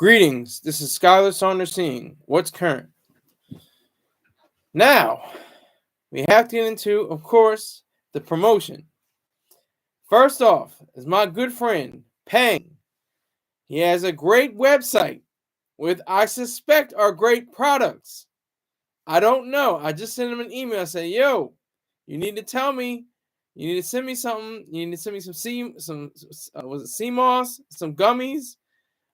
Greetings. This is Skylar Saunders seeing what's current. Now, we have to get into, of course, the promotion. First off, is my good friend, Pang. He has a great website with, I suspect, are great products. I don't know. I just sent him an email saying, yo, you need to tell me. You need to send me something. You need to send me was it sea moss, some gummies.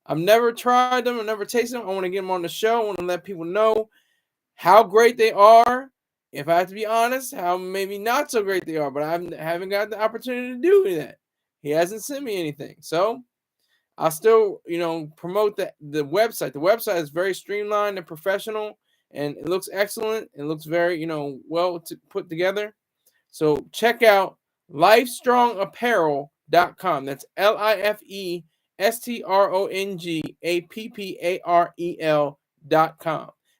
I've never tried them. I've never tasted them. I want to get them on the show. I want to let people know how great they are. If I have to be honest, how maybe not so great they are, but I haven't got the opportunity to do that. He hasn't sent me anything. So I'll still, promote the website. The website is very streamlined and professional, and it looks excellent. It looks very, well put together. So check out lifestrongapparel.com. That's LifeStrongApparel.com.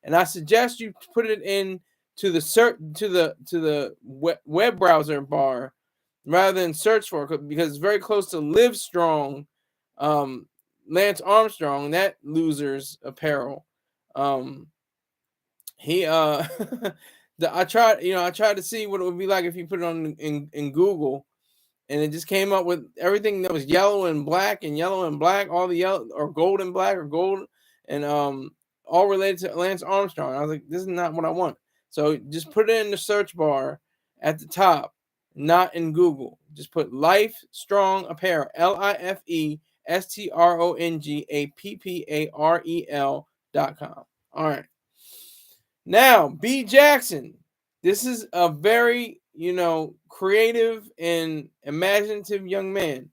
And I suggest you put it in to the web browser bar rather than search for it, because it's very close to Live Strong, Lance Armstrong, that loser's apparel. I tried to see what it would be like if you put it on in Google, and it just came up with everything that was yellow and black, all the yellow or gold and black or gold, and all related to Lance Armstrong. I was like, this is not what I want. So just put it in the search bar at the top, not in Google. Just put Life Strong Apparel, LifeStrongApparel.com. All right. Now, B. Jackson. This is a very, creative and imaginative young man.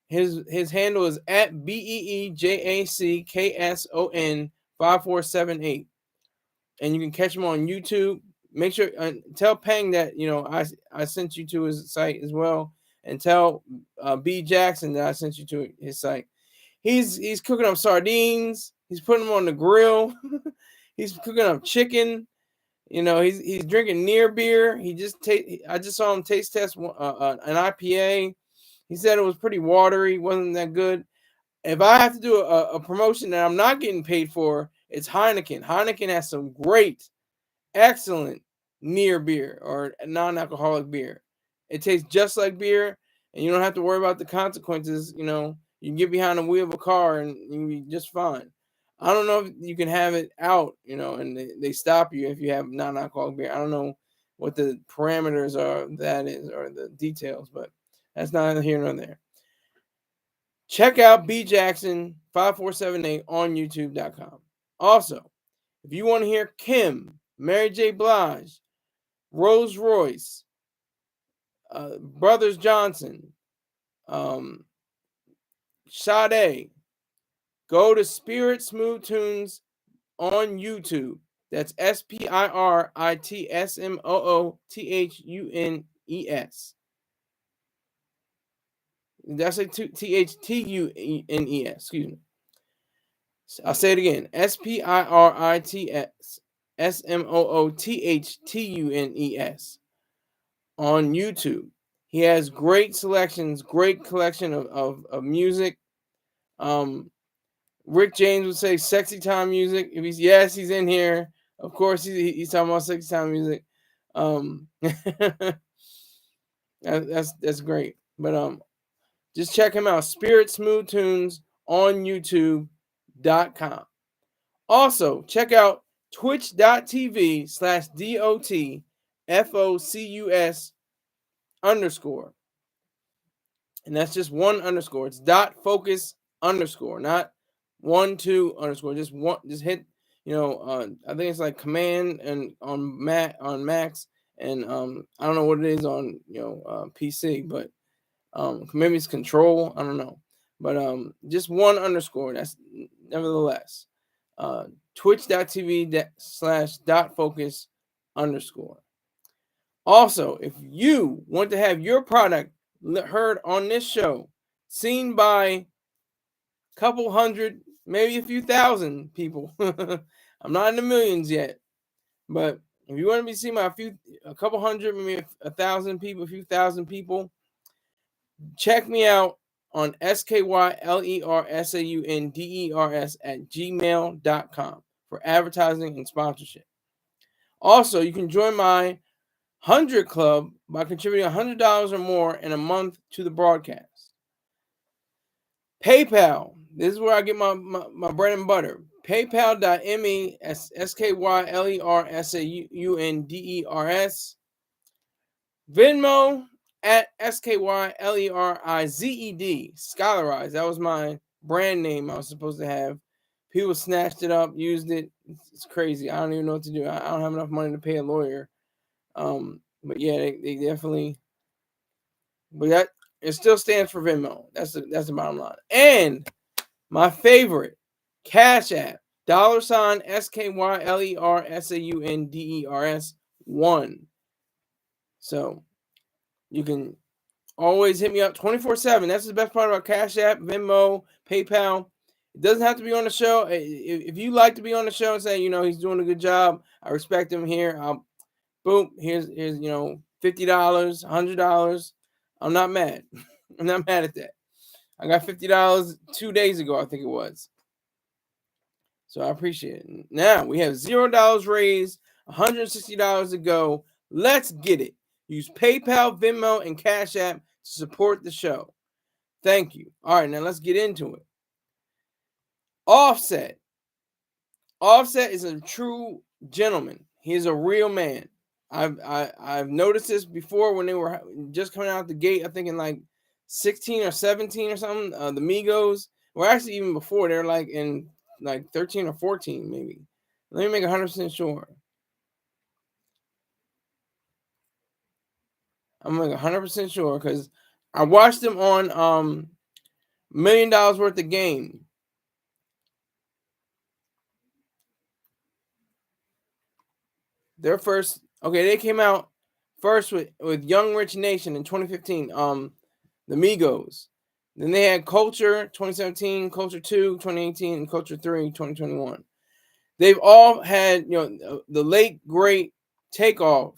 His handle is at BEEJACKSON 5478. And you can catch him on YouTube. Make sure tell Peng that I sent you to his site as well, and tell B. Jackson that I sent you to his site. He's cooking up sardines. He's putting them on the grill. He's cooking up chicken. He's drinking near beer. I just saw him taste test an IPA. He said it was pretty watery, wasn't that good. If I have to do a promotion that I'm not getting paid for, it's Heineken. Heineken has some great, excellent near beer or non-alcoholic beer. It tastes just like beer, and you don't have to worry about the consequences. You can get behind the wheel of a car and you'll be just fine. I don't know if you can have it out, and they stop you if you have non-alcoholic beer. I don't know what the parameters are, that is, or the details, but that's neither here nor there. Check out B. Jackson 5478 on YouTube.com. Also, if you want to hear Kim, Mary J. Blige, Rose Royce, Brothers Johnson, Sade, go to Spirit Smooth Tunes on YouTube. That's SPIRITSMOOTHUNES. That's a THTUNES. Excuse me. I'll say it again. SPIRITSMOOTHTUNES on YouTube. He has great selections, great collection of music. Rick James would say sexy time music. If he's in here. Of course, he's talking about sexy time music. That's great. But just check him out. Spirit Smooth Tunes on YouTube.com. Also, check out twitch.tv/DOTFOCUS_. And that's just one underscore. It's .focus_, not 1 2 underscore. Just hit, I think it's like command and on Macs, and I don't know what it is on PC, but maybe it's control. I don't know, but just one underscore. That's nevertheless twitch.tv/.focus_. Also, if you want to have your product heard on this show, seen by a couple hundred, maybe a few thousand people, I'm not in the millions yet, but if you want to be seen by a couple hundred, maybe a thousand people, a few thousand people, check me out on SKYLERSAUNDERS@gmail.com for advertising and sponsorship. Also, you can join my 100 Club by contributing $100 or more in a month to the broadcast. PayPal. This is where I get my bread and butter. PayPal.me SKYLERSAUNDERS. Venmo at SKYLERIZED. Scholarized. That was my brand name I was supposed to have. People snatched it up, used it. It's crazy. I don't even know what to do. I don't have enough money to pay a lawyer. But yeah, they definitely. But that it still stands for Venmo. That's the bottom line. And my favorite, Cash App, $ SKYLERSAUNDERS1. So you can always hit me up 24/7. That's the best part about Cash App, Venmo, PayPal. It doesn't have to be on the show. If you like to be on the show and say, he's doing a good job, I respect him here. Boom, here's $50, $100. I'm not mad. I'm not mad at that. I got $50 2 days ago, I think it was. So I appreciate it. Now we have $0 raised, $160 to go. Let's get it. Use PayPal, Venmo, and Cash App to support the show. Thank you. All right, now let's get into it. Offset. Offset is a true gentleman. He is a real man. I've noticed this before when they were just coming out the gate. I think in like 16 or 17 or something. The Migos, or actually even before, they're like in like 13 or 14 maybe. Let me make 100% sure. I'm like 100% sure because I watched them on $1 Million Worth of Game. Their first, they came out first with Young Rich Nation in 2015. The Migos. Then they had Culture 2017, Culture 2 2018, and Culture 3 2021. They've all had, the late great Takeoff.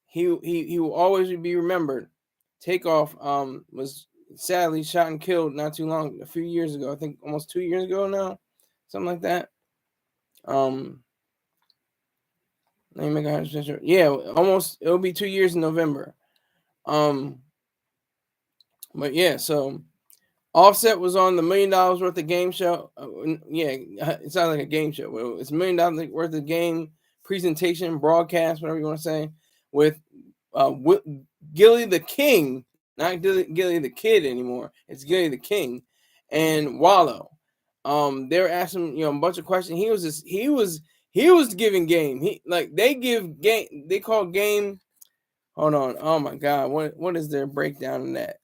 He will always be remembered. Takeoff was sadly shot and killed not too long, a few years ago. I think almost 2 years ago now, something like that. Let me make 100% sure. Yeah, almost. It'll be 2 years in November. But yeah, so Offset was on the $1 Million Worth of Game show. It sounds like a game show. It's $1 Million Worth of Game presentation, broadcast, whatever you want to say, with Gilly the King, not Gilly the Kid anymore. It's Gilly the King, and Wallow. They were asking a bunch of questions. He was giving game. They give game. They call game. Hold on. Oh my God. What is their breakdown in that?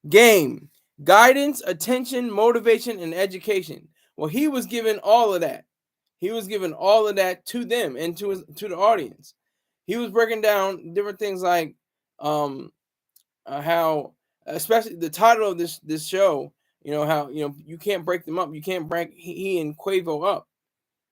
Game, guidance, attention, motivation, and education. Well, he was giving all of that. He was giving all of that to them and to the audience. He was breaking down different things like how, especially the title of this show, how you can't break them up. You can't break he and Quavo up.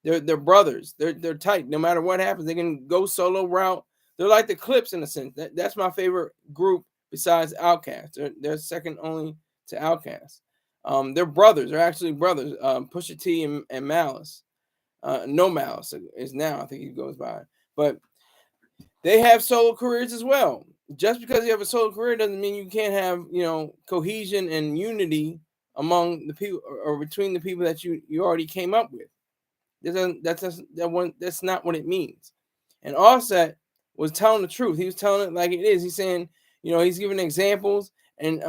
They're brothers. They're tight. No matter what happens, they can go solo route. They're like the Clips in a sense. That's my favorite group besides Outkast. They're second only to Outkast. They're brothers. They're actually brothers. Pusha T and Malice. No Malice is now, I think he goes by. But they have solo careers as well. Just because you have a solo career doesn't mean you can't have, cohesion and unity among the people or between the people that you already came up with. That's not what it means. And Offset was telling the truth. He was telling it like it is. He's saying, he's giving examples and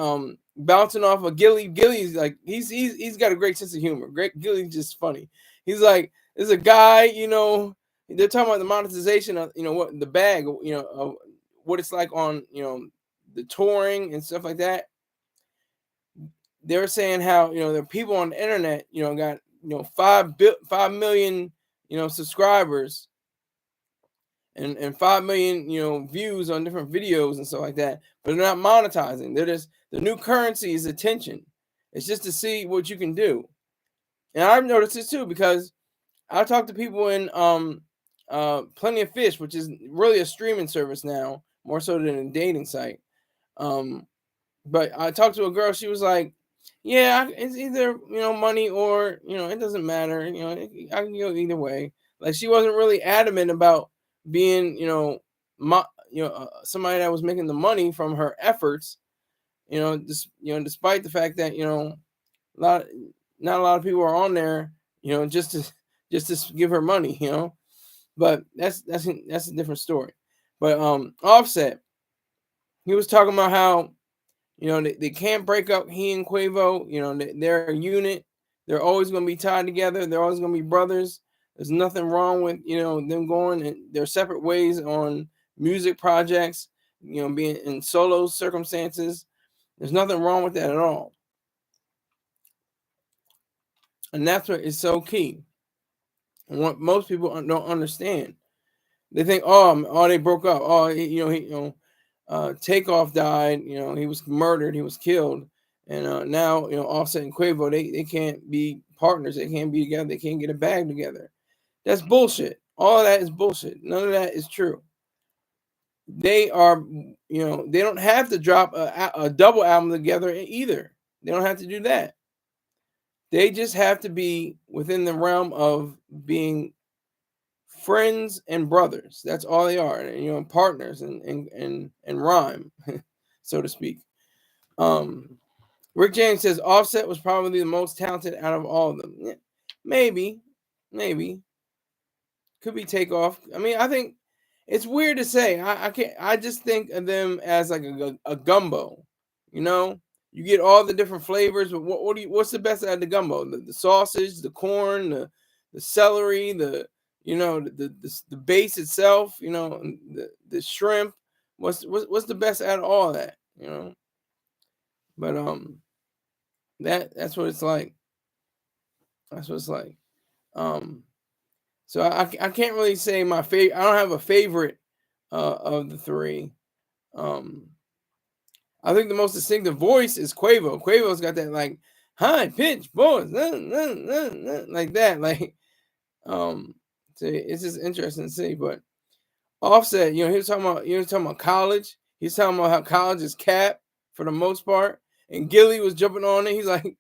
bouncing off of Gilly. Gilly's like he's got a great sense of humor. Gilly's just funny. He's like, there's a guy, they're talking about the monetization of, what the bag, of what it's like on, the touring and stuff like that. They're saying how, there are people on the internet, got 5 million, subscribers and 5 million, views on different videos and stuff like that, but they're not monetizing. The new currency is attention. It's just to see what you can do. And I've noticed this too, because I talk to people in Plenty of Fish, which is really a streaming service now, more so than a dating site. But I talked to a girl. She was like, "Yeah, it's either money or it doesn't matter. I can go either way." Like she wasn't really adamant about being my somebody that was making the money from her efforts. Despite the fact that a lot not a lot of people are on there, just to give her money. But that's a different story. But Offset, he was talking about how they can't break up he and Quavo. They're a unit. They're always going to be tied together. They're always going to be brothers. There's nothing wrong with them going their separate ways on music projects. Being in solo circumstances. There's nothing wrong with that at all. And that's what is so key. And what most people don't understand. They think, oh, they broke up. Oh, Takeoff died. He was murdered. He was killed. And now, Offset and Quavo, they can't be partners. They can't be together. They can't get a bag together. That's bullshit. All of that is bullshit. None of that is true. They are, they don't have to drop a double album together either. They don't have to do that. They just have to be within the realm of being friends and brothers. That's all they are. And, partners and rhyme, so to speak. Rick James says Offset was probably the most talented out of all of them. Yeah, maybe could be Takeoff. I mean, I think it's weird to say. I can't. I just think of them as like a gumbo. You get all the different flavors. But what's the best out of the gumbo? The sausage, the corn, the celery, the base itself. The shrimp. What's the best out of all of that? But that's what it's like. That's what it's like. So I can't really say my favorite. I don't have a favorite of the three. I think the most distinctive voice is Quavo. Quavo's got that like high pitch voice, like that. Like, so it's just interesting to see. But Offset, he was talking about college. He's talking about how college is cap for the most part. And Gilly was jumping on it.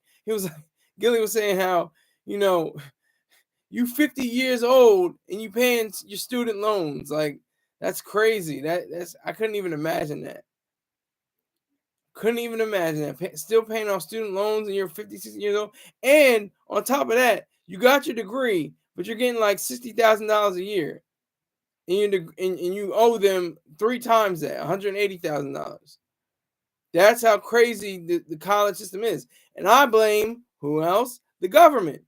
Gilly was saying how, you 50 years old and you paying your student loans. Like, that's crazy. I couldn't even imagine that. Couldn't even imagine that. Still paying off student loans and you're 56 years old. And on top of that, you got your degree, but you're getting like $60,000 a year. And you owe them 3 times that, $180,000. That's how crazy the college system is. And I blame who else? The government.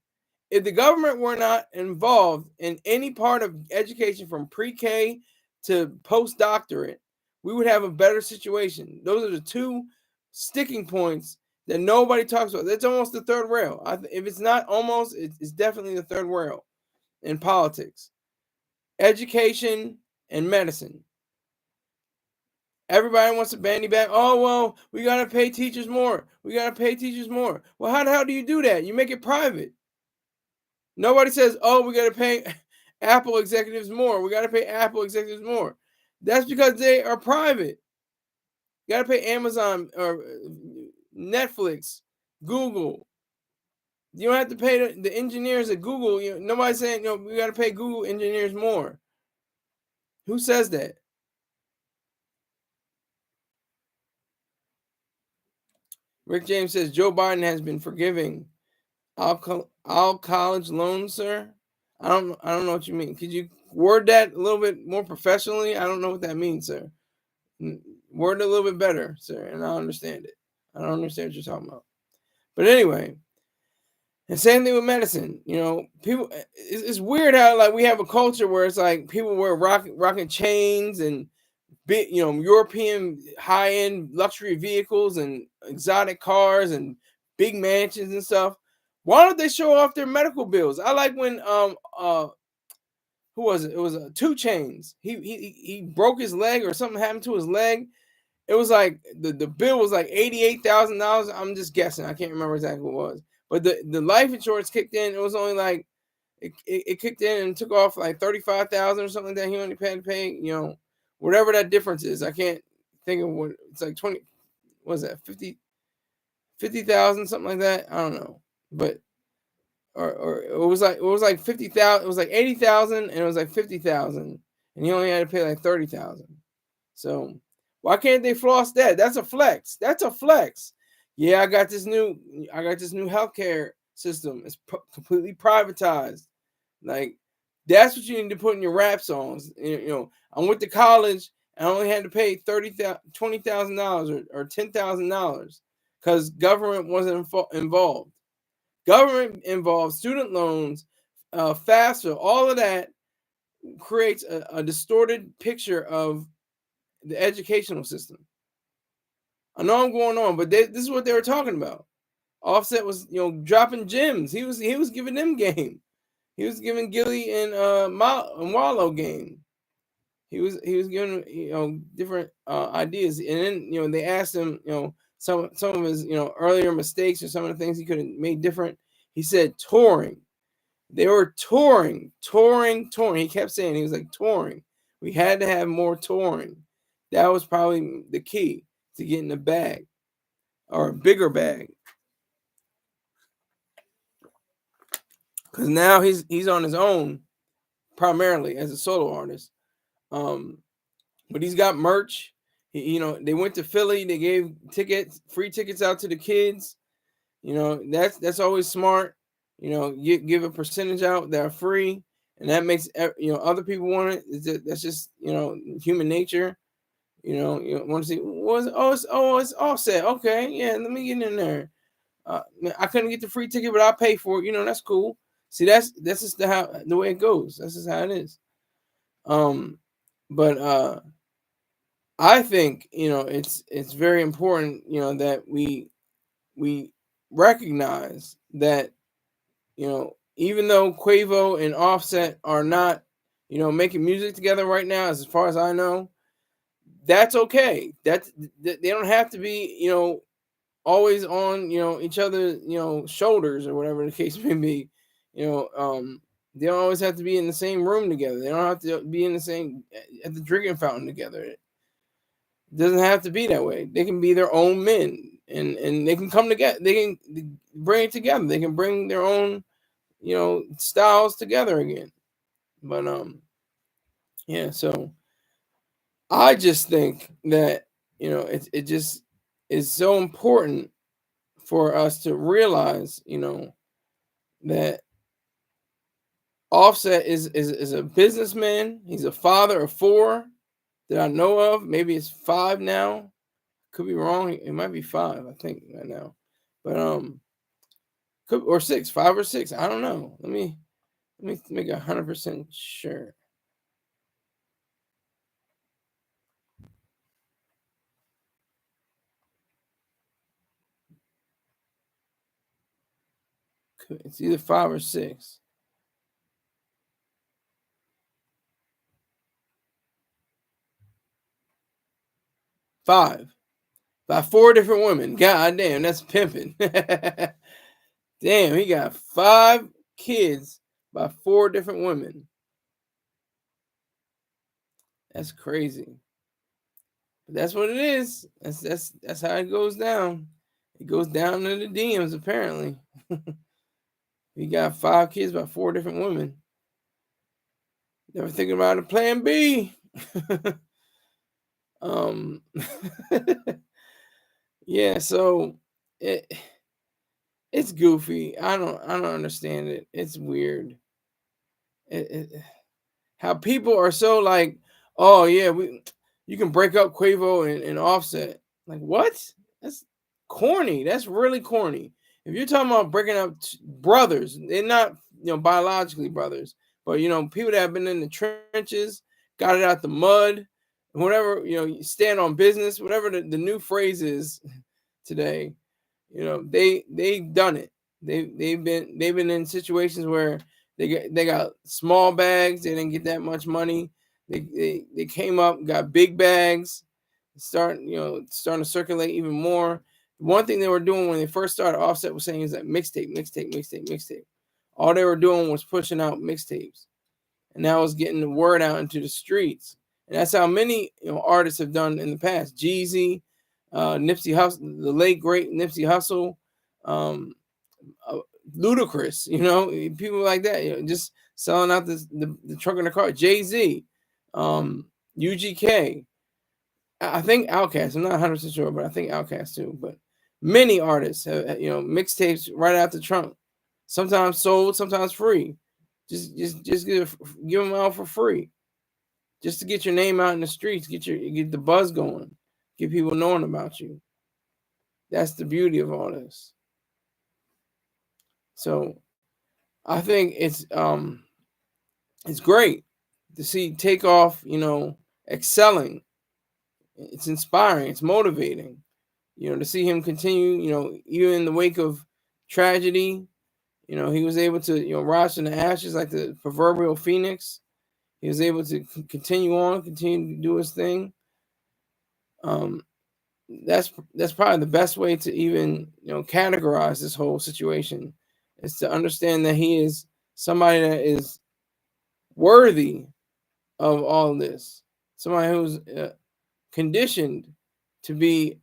If the government were not involved in any part of education from pre-K to postdoctorate, we would have a better situation. Those are the two sticking points that nobody talks about. That's almost the third rail. If it's not almost, it's definitely the third rail in politics. Education and medicine. Everybody wants to bandy back. Oh, well, we got to pay teachers more. We got to pay teachers more. Well, how the hell do you do that? You make it private. Nobody says, oh, we got to pay Apple executives more. We got to pay Apple executives more. That's because they are private. You got to pay Amazon or Netflix, Google. You don't have to pay the engineers at Google. Nobody's saying, we got to pay Google engineers more. Who says that? Rick James says Joe Biden has been forgiving all college loans, sir. I don't know what you mean. Could you word that a little bit more professionally? I don't know what that means, sir. Word it a little bit better, sir, and I'll understand it. I don't understand what you're talking about. But anyway, and same thing with medicine. People. It's weird how like we have a culture where it's like people wear rocking chains and big, European high-end luxury vehicles and exotic cars and big mansions and stuff. Why don't they show off their medical bills? I like when who was it? It was 2 Chains. He broke his leg or something happened to his leg. It was like the bill was like $88,000. I'm just guessing. I can't remember exactly what it was. But the life insurance kicked in. It was only like it kicked in and took off like 35,000 or something like that. He only had to pay, whatever that difference is. I can't think of what it's like 20 what was that 50,000 something like that. I don't know, but or it was like 50,000. It was like 80,000, and it was like 50,000, and you only had to pay like 30,000. So why can't they floss that? That's a flex. That's a flex. Yeah, I got this new healthcare system. It's completely privatized. Like that's what you need to put in your rap songs. I went to college and I only had to pay $20,000 or $10,000 because government wasn't involved. Government involved, student loans, FAFSA, all of that creates a distorted picture of the educational system. I know I'm going on, but this is what they were talking about. Offset was, dropping gems. He was giving them game. He was giving Gilly and Wallow game. He was giving different ideas, and then they asked him some of his earlier mistakes or some of the things he could have made different. He said touring. They were touring. He kept saying he was like touring. We had to have more touring. That was probably the key to getting a bag or a bigger bag. Because now he's on his own primarily as a solo artist. But he's got merch. They went to Philly. They gave free tickets out to the kids. That's always smart. Give a percentage out that are free, and that makes other people want it. That's just human nature. You want to see it's Offset. Okay, yeah, let me get in there. I couldn't get the free ticket, but I'll pay for it. That's cool. See, that's just the way it goes. That's just how it is. But I think it's very important that we recognize that even though Quavo and Offset are not making music together right now, as far as I know, that's okay. They don't have to be always on each other shoulders or whatever the case may be. They don't always have to be in the same room together. They don't have to be in the same at the drinking fountain together. It doesn't have to be that way. They can be their own men, and they can come together. They can bring it together. They can bring their own styles together again. But yeah. So I just think that it just is so important for us to realize that Offset is a businessman. He's a father of 4 that I know of. Maybe it's 5 now. Could be wrong. It might be 5, I think, right now. But or 6, 5 or 6. I don't know. Let me make 100% sure. It's either 5 or 6. 5 by 4 different women. God damn, that's pimping. Damn, he got 5 kids by 4 different women. That's crazy. But that's what it is. That's how it goes down. It goes down to the DMs apparently. He got 5 kids by 4 different women. Never thinking about a plan B. Yeah, so it's goofy. I don't understand it. It's weird. How people are so like, oh yeah, you can break up Quavo and Offset. Like what? That's corny. That's really corny. If you're talking about breaking up brothers, they're not biologically brothers, but people that have been in the trenches, got it out the mud, whatever you stand on business, whatever the new phrase is today. They've done it. They've been in situations where they got small bags. They didn't get that much money. They came up, got big bags, starting to circulate even more. One thing they were doing when they first started, Offset was saying is that mixtape. All they were doing was pushing out mixtapes, and that was getting the word out into the streets. And that's how many artists have done in the past. Jeezy, Nipsey Hussle, the late great Nipsey Hussle, um, uh, Ludacris, people like that, just selling out the trunk of the car. Jay-Z, UGK, I think Outkast. I'm not 100% sure, but I think Outkast too. But many artists have, mixtapes right out the trunk. Sometimes sold, sometimes free. Just give them out for free, just to get your name out in the streets, get the buzz going, get people knowing about you. That's the beauty of all this. So I think it's great to see Takeoff, excelling. It's inspiring. It's motivating. To see him continue. Even in the wake of tragedy, he was able to rise from the ashes like the proverbial phoenix. He was able to continue on, continue to do his thing. That's probably the best way to even categorize this whole situation, is to understand that he is somebody that is worthy of all this, somebody who's conditioned to be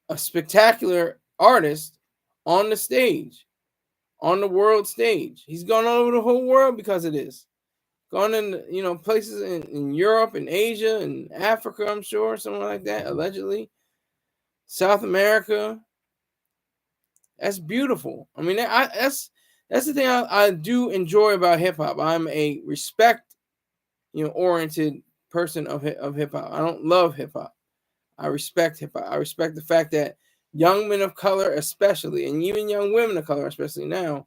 a spectacular artist on the stage, on the world stage. He's gone all over the whole world because of this. Gone in places in Europe and Asia and Africa, I'm sure, something like that, allegedly. South America. That's beautiful. I mean, that's the thing I do enjoy about hip hop. I'm a respect, oriented person of hip hop. I don't love hip hop. I respect hip hop. I respect the fact that young men of color, especially, and even young women of color, especially now,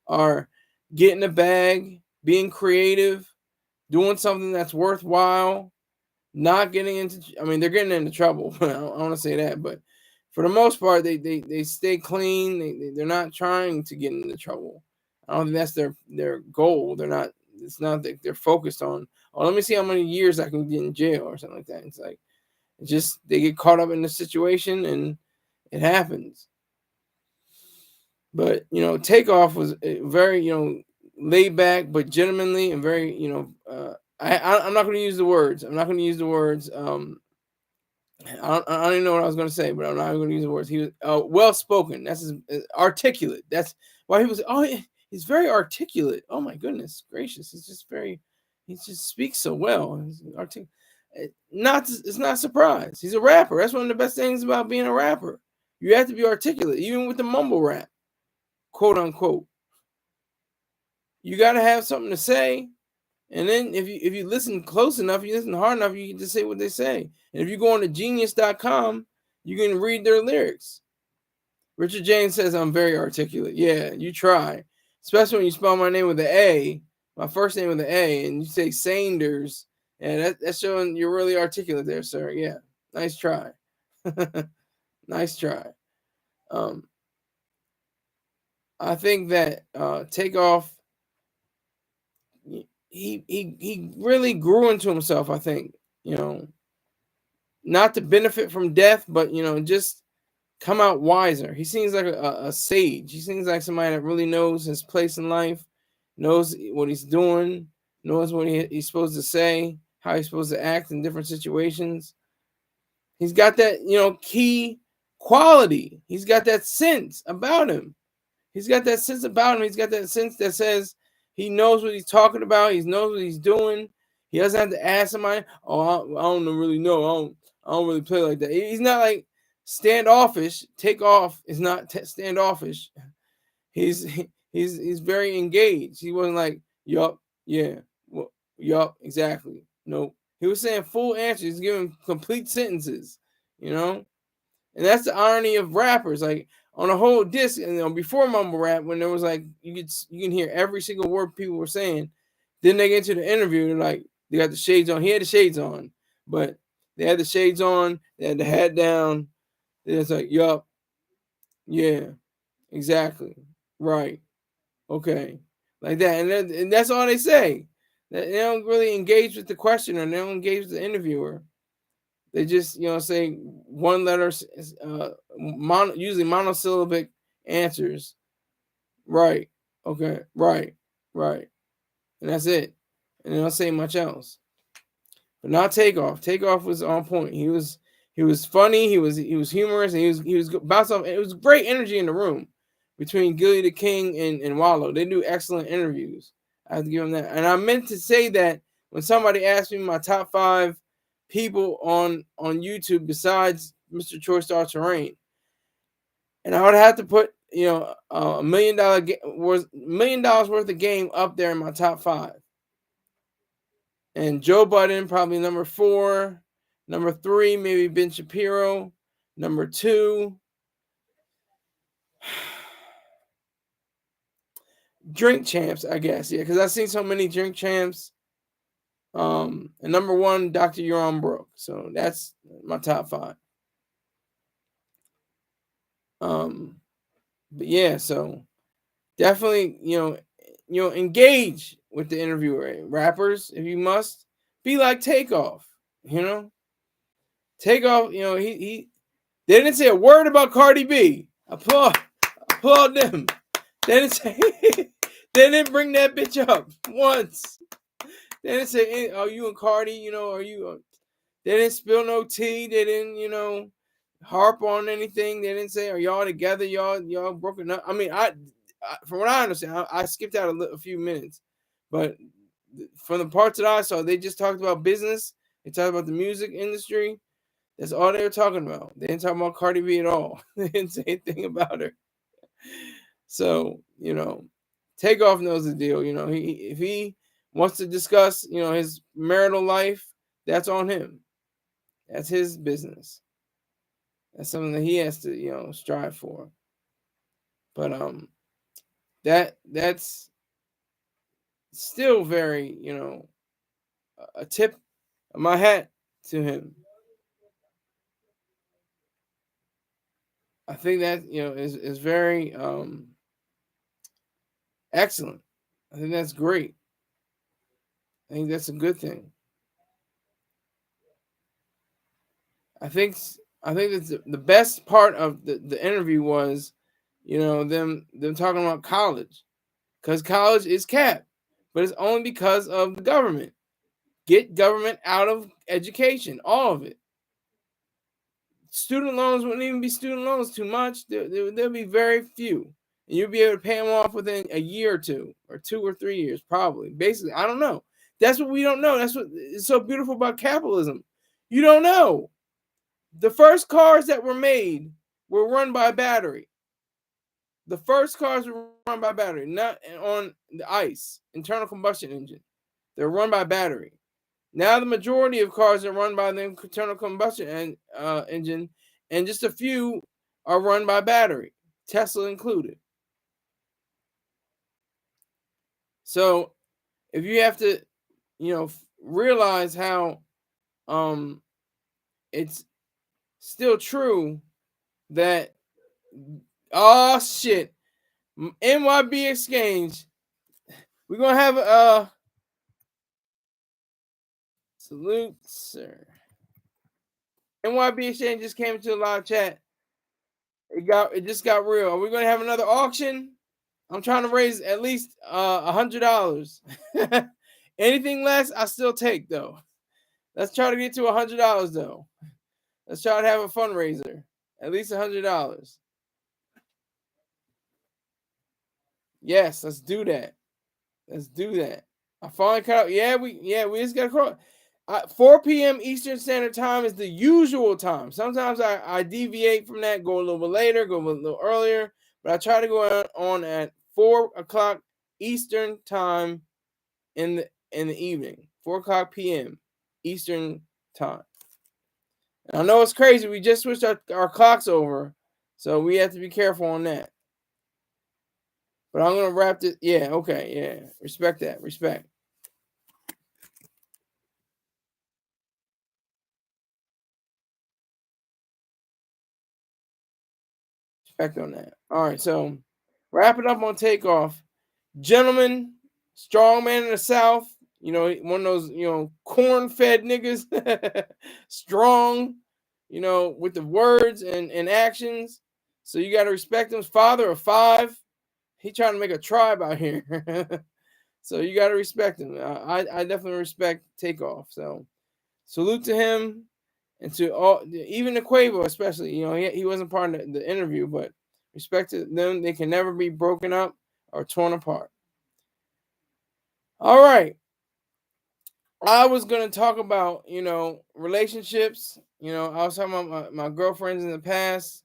are getting a bag, being creative, doing something that's worthwhile, not getting into. I mean, they're getting into trouble. I don't want to say that, but for the most part, they stay clean. They're not trying to get into trouble. I don't think that's their goal. They're not. It's not that they're focused on. Oh, let me see how many years I can get in jail or something like that. It's like, just they get caught up in the situation and it happens. But Takeoff was very laid back, but gentlemanly and very I'm not going to use the words. I'm not going to use the words. I don't even know what I was going to say, but I'm not going to use the words. He was well spoken. That's articulate. That's why he was. Oh, he's very articulate. Oh my goodness gracious! He just speaks so well. He's articulate. It's not a surprise. He's a rapper. That's one of the best things about being a rapper. You have to be articulate, even with the mumble rap, quote unquote. You got to have something to say. And then if you listen close enough, you listen hard enough, you can just say what they say. And if you go on to genius.com, you can read their lyrics. Richard James says I'm very articulate. Yeah, you try. Especially when you spell my name with an A, my first name with an A, and you say Sanders. And that's showing you're really articulate there, sir. Yeah, nice try. Nice try. I think that Takeoff, he really grew into himself. I think not to benefit from death, but just come out wiser. He seems like a sage. He seems like somebody that really knows his place in life, knows what he's doing, knows what he's supposed to say, how he's supposed to act in different situations. He's got that key quality. He's got that sense about him. He's got that sense about him. He's got that sense that says he knows what he's talking about. He knows what he's doing. He doesn't have to ask somebody, oh, I don't really know. I don't really play like that. He's not like standoffish. Takeoff is not standoffish. He's very engaged. He wasn't like, yup, yeah, well, yup, exactly. Nope. He was saying full answers. He's giving complete sentences, And that's the irony of rappers. Like on a whole disc, before mumble rap, when there was like you can hear every single word people were saying. Then they get to the interview, they're like, they got the shades on. He had the shades on, but they had the shades on. They had the hat down. It's like, yup, yeah, exactly, right, okay, like that, and that's all they say. They don't really engage with the questioner. They don't engage with the interviewer. They just, say one letter, usually monosyllabic answers. Right. Okay. Right. Right. And that's it. And they don't say much else. But not Takeoff. Takeoff was on point. He was funny. He was humorous, and he was bouncing off. It was great energy in the room between Gilly the King and Wallow. They do excellent interviews. I have to give them that. And I meant to say that when somebody asked me my top 5 people on YouTube besides Mr. Choice Star Terrain, and I would have to put $1 million worth of game up there in my top 5. And Joe Budden probably number 4, number 3 maybe Ben Shapiro, number 2 Drink Champs, I guess, yeah, because I've seen so many Drink Champs. And number 1 Dr. Euron Brooke. So that's my top 5. But yeah, so definitely engage with the interviewer. Rappers, if you must, be like Takeoff. Takeoff. He they didn't say a word about Cardi B. Applaud them. They didn't say they didn't bring that bitch up once. They didn't say, "Are you and Cardi? Are you?" They didn't spill no tea. They didn't harp on anything. They didn't say, "Are y'all together? Y'all broken up?" I mean, from what I understand, I skipped out a few minutes, but from the parts that I saw, they just talked about business. They talked about the music industry. That's all they were talking about. They didn't talk about Cardi B at all. They didn't say anything about her. So, Takeoff knows the deal. If he wants to discuss, his marital life, that's on him. That's his business. That's something that he has to, strive for. But that's still very, a tip of my hat to him. I think that is very excellent. I think that's great. I think that's a good thing. I think that the best part of the interview was, them talking about college, because college is capped, but it's only because of the government. Get government out of education, all of it. Student loans wouldn't even be student loans too much. There'll be very few, and you'll be able to pay them off within a year or 2 or 3 years, probably. Basically, I don't know. That's what we don't know. That's what is so beautiful about capitalism. You don't know. The first cars that were made were run by battery. The first cars were run by battery, not on the ICE, internal combustion engine. They're run by battery. Now the majority of cars are run by the internal combustion engine, and just a few are run by battery, Tesla included. So if you have to, realize how it's still true that, oh shit, NYB Exchange, we're gonna have a salute, sir. NYB Exchange just came into a live chat. It just got real. Are we gonna have another auction? I'm trying to raise at least $100. Anything less, I still take though. Let's try to get to $100 though. Let's try to have a fundraiser. At least $100. Yes, let's do that. Let's do that. I finally cut out. Yeah, we just got to cross. 4 p.m. Eastern Standard Time is the usual time. Sometimes I deviate from that, go a little bit later, go a little earlier, but I try to go on at 4 o'clock Eastern Time in the evening, 4 o'clock p.m. Eastern Time. And I know it's crazy. We just switched our clocks over, so we have to be careful on that. But I'm going to wrap this. Yeah, okay, yeah. Respect that. Respect. Respect on that. All right, so wrap it up on Takeoff. Gentlemen, strong man in the South, one of those, corn-fed niggas, strong, with the words and actions. So you got to respect him. Father of 5. He trying to make a tribe out here. So you got to respect him. I definitely respect Takeoff. So salute to him. And to all, even the Quavo, especially, he wasn't part of the interview, but respect to them, they can never be broken up or torn apart. All right. I was gonna talk about, relationships. I was talking about my girlfriends in the past.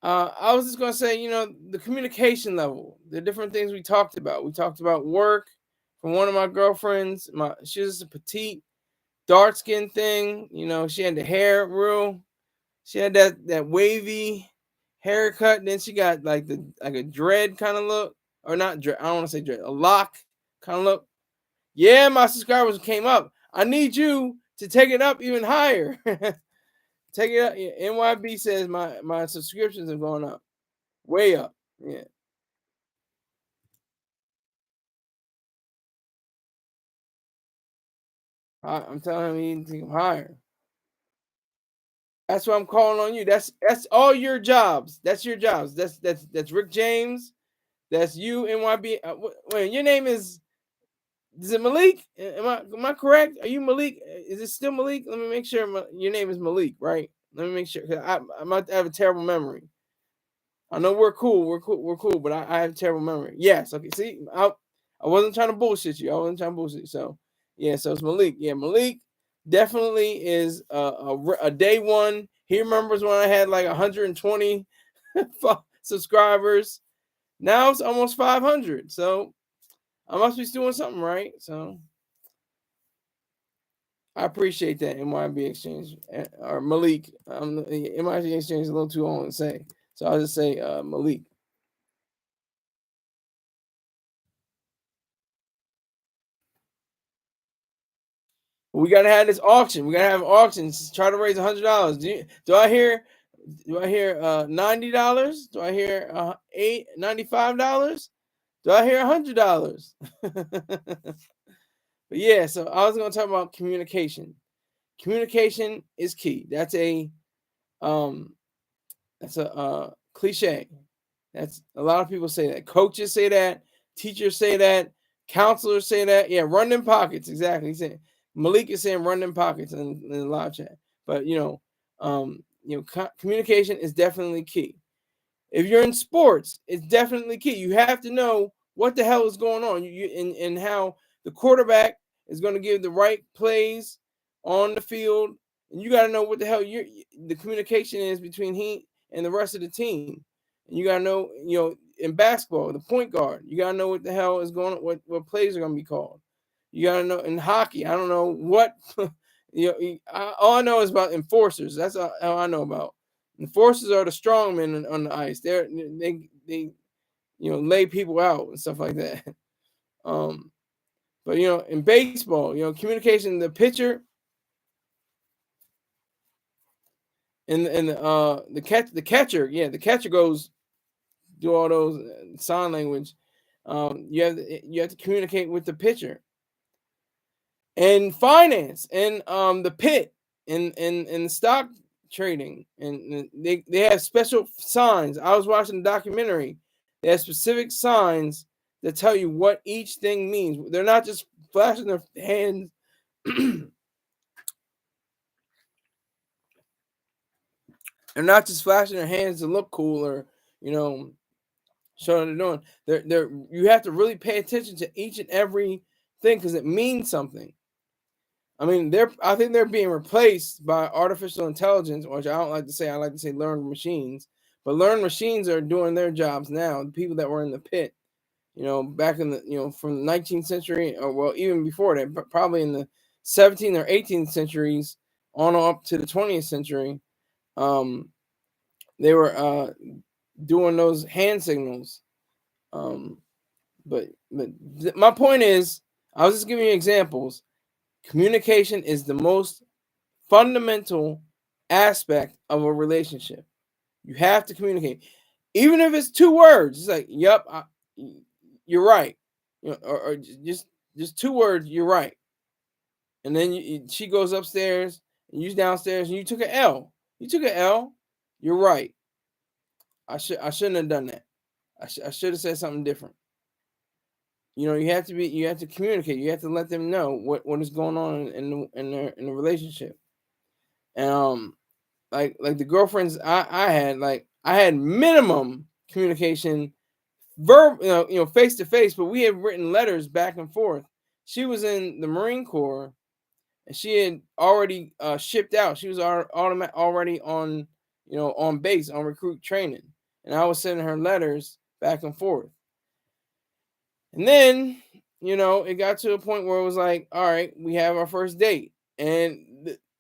I was just gonna say, the communication level, the different things we talked about. We talked about work from one of my girlfriends. She was a petite, dark skin thing. She had the hair real. She had that wavy haircut. Then she got like a dread kind of look, or not dread. I don't want to say dread, a lock kind of look. Yeah, my subscribers came up. I need you to take it up even higher. Take it up. Yeah, NYB says my subscriptions have gone up, way up. Yeah, I'm telling him he needs to take them higher. That's why I'm calling on you. That's all your jobs. That's your jobs. That's Rick James. That's you, NYB. Wait, your name is it Malik? Am I correct? Are you Malik? Is it still Malik? Let me make sure your name is Malik, right? Let me make sure. 'Cause I might have a terrible memory. I know we're cool. We're cool, but I have terrible memory. Yes. Okay. See, I wasn't trying to bullshit you. I wasn't trying to bullshit you. So yeah. So it's Malik. Yeah, Malik definitely is a day one. He remembers when I had like 120 subscribers. Now it's almost 500. So I must be doing something right. So I appreciate that MYB exchange or Malik. MYB exchange is a little too long to say, so I'll just say Malik. We gotta have this auction. We gotta have auctions. Try to raise $100. Do I hear? Do I hear $90? Do I hear $95? Do I hear $100? But yeah, so I was gonna talk about communication. Communication is key. Um that's a cliche. That's a lot of people say that. Coaches say that. Teachers say that. Counselors say that. Yeah, run them pockets. Exactly. He's saying Malik is saying run them pockets in the live chat. But communication is definitely key. If you're in sports, it's definitely key. You have to know what the hell is going on. And how the quarterback is going to give the right plays on the field, and you got to know what the hell the communication is between he and the rest of the team. And you got to know, in basketball, the point guard, you got to know what the hell is going on, what plays are going to be called. You got to know in hockey. I don't know what all I know is about enforcers. That's all I know about. The forces are the strong men on the ice. They lay people out and stuff like that. Um, but in baseball, communication, the pitcher and the catcher goes do all those sign language. You have to communicate with the pitcher and finance and the pit and stock trading, and they have special signs. I was watching a documentary. They have specific signs that tell you what each thing means. They're not just flashing their hands. They're not just flashing their hands to look cool or you know show what they're doing. They're you have to really pay attention to each and every thing because it means something. I mean, I think they're being replaced by artificial intelligence, which I don't like to say. I like to say learned machines. But learned machines are doing their jobs now. The people that were in the pit, back in the from the 19th century, or well, even before that, but probably in the 17th or 18th centuries, on up to the 20th century, um, they were doing those hand signals. Um, but my point is, I was just giving you examples. Communication is the most fundamental aspect of a relationship. You have to communicate, even if it's two words. It's like, "Yep, you're right," or just two words. You're right, and then she goes upstairs and you downstairs and you took an L. You took an L. You're right. I shouldn't have done that. I should have said something different. You have to communicate. You have to let them know what is going on in the relationship. And like the girlfriends I had, like I had minimum communication, face to face, but we had written letters back and forth. She was in the Marine Corps, and she had already shipped out. She was already on, on base on recruit training, and I was sending her letters back and forth. And then, it got to a point where it was like, all right, we have our first date, and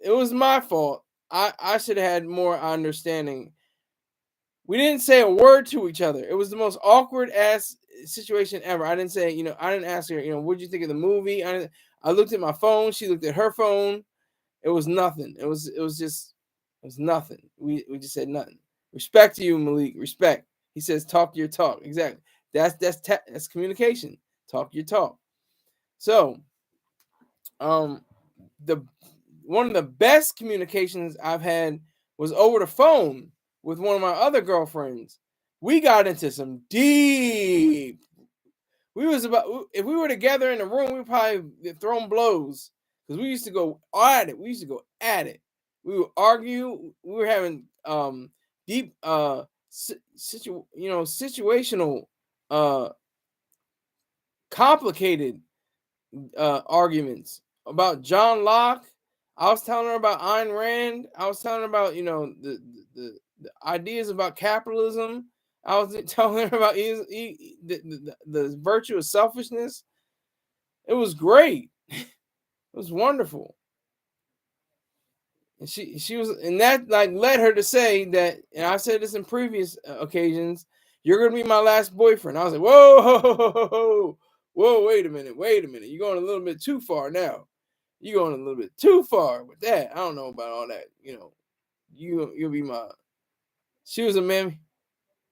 it was my fault. I should have had more understanding. We didn't say a word to each other. It was the most awkward ass situation ever. I didn't say, I didn't ask her, what'd you think of the movie? I looked at my phone. She looked at her phone. It was nothing. It was nothing. We just said nothing. Respect to you, Malik. Respect. He says, talk your talk. Exactly. That's communication. Talk your talk. So, um, the one of the best communications I've had was over the phone with one of my other girlfriends. We got into some deep. We was about If we were together in the room, we probably throwing blows because we used to go at it. We used to go at it. We would argue. We were having deep situational complicated arguments about John Locke. I was telling her about Ayn Rand. I was telling her about the ideas about capitalism. I was telling her about the virtue of selfishness. It was great. It was wonderful. And she was, and that like led her to say that, and I said this in previous occasions, you're gonna be my last boyfriend. I was like, whoa, wait a minute, you're going a little bit too far now. You're going a little bit too far with that. I don't know about all that. You'll be my. She was a mammy.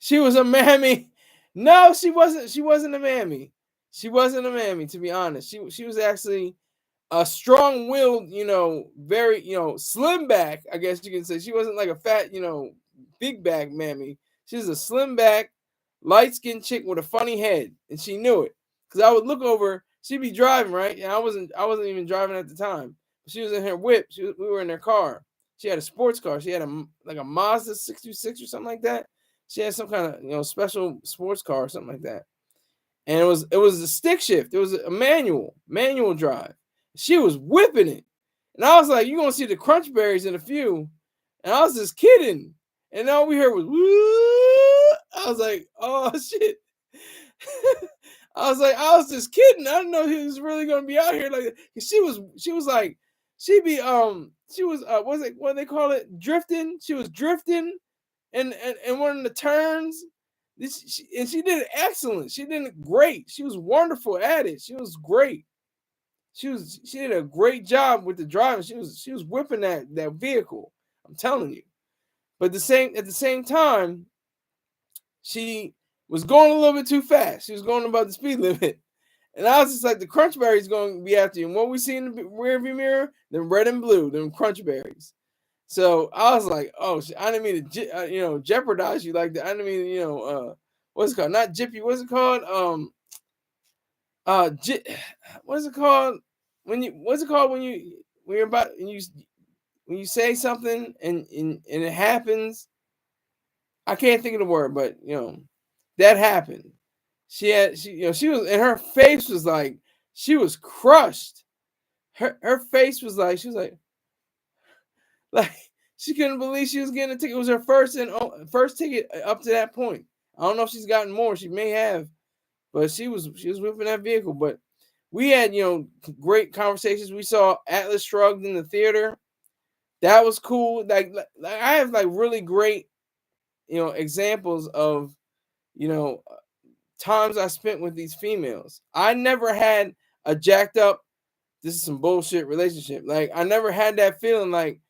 She was a mammy. No, she wasn't. She wasn't a mammy. She wasn't a mammy. To be honest, she was actually a strong-willed, very, slim back, I guess you can say. She wasn't like a fat, big back mammy. She was a slim back, light-skinned chick with a funny head, and she knew it. Cause I would look over, she'd be driving, right? And I wasn't even driving at the time. She was in her whip. We were in her car. She had a sports car. She had a Mazda 626 or something like that. She had some kind of special sports car or something like that. And it was a stick shift. It was a manual drive. She was whipping it. And I was like, you're going to see the crunch berries in a few. And I was just kidding. And all we heard was, woo. I was like, oh, shit. I was just kidding. I didn't know he was really going to be out here like that. She was like, what do they call it? Drifting. She was drifting and one of the turns. And she did it excellent. She did it great. She was wonderful at it. She was great. She did a great job with the driving. She was whipping that vehicle. I'm telling you. But at the same time, she was going a little bit too fast. She was going about the speed limit. And I was just like, the crunch berries going to be after you. And what we see in the rearview mirror, them red and blue, them crunch berries. So I was like, oh, I didn't mean to, jeopardize you like that. I didn't mean, what's it called? Not jippy. What's it called? What's it called? What's it called when you're about when you say something and it happens? I can't think of the word, but that happened. She was, and her face was like she was crushed. Her face was like she was like she couldn't believe she was getting a ticket. It was her first ticket up to that point. I don't know if she's gotten more. She may have, but she was whipping that vehicle. But we had great conversations. We saw Atlas Shrugged in the theater. That was cool. Like I have like really great examples of times I spent with these females. I never had a jacked up, this is some bullshit relationship. Like I never had that feeling like